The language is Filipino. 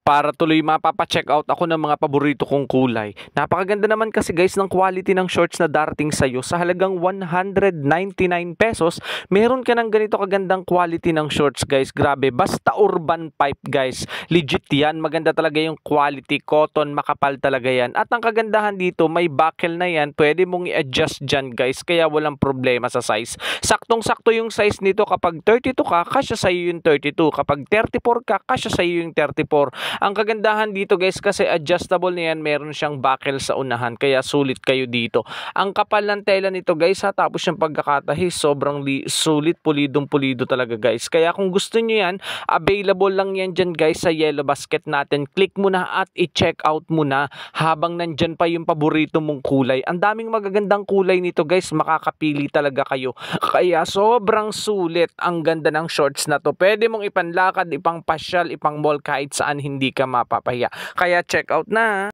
para tuloy mapapa-check out ako ng mga paborito kong kulay. Napakaganda naman kasi guys ng quality ng shorts na darating sa'yo. Sa halagang 199 pesos, meron ka ng ganito kagandang quality ng shorts guys. Grabe, basta urban pipe guys. Legit yan, maganda talaga yung quality, cotton, makapal talaga yan. At ang kagandahan dito, may buckle na yan, pwede mong i-adjust dyan guys, kaya walang problema sa size. Saktong-sakto yung size nito, kapag 32 ka, kasya sa'yo yung 32. Kapag 34 ka, kasya sa'yo yung 34. Ang kagandahan dito guys kasi adjustable na yan, meron siyang buckle sa unahan kaya sulit kayo dito. Ang kapal ng tela nito guys ha, tapos yung pagkakatahi sobrang sulit, pulidong pulido talaga guys. Kaya kung gusto nyo yan, available lang yan dyan guys sa Yellow Basket natin. Click mo na at i-check out mo na habang nandyan pa yung paborito mong kulay. Ang daming magagandang kulay nito guys, makakapili talaga kayo. Kaya sobrang sulit, ang ganda ng shorts na to. Pwede mong ipanlakad, ipang pasyal, ipang mall, kahit saan hindi ka mapapahiya. Kaya check out na!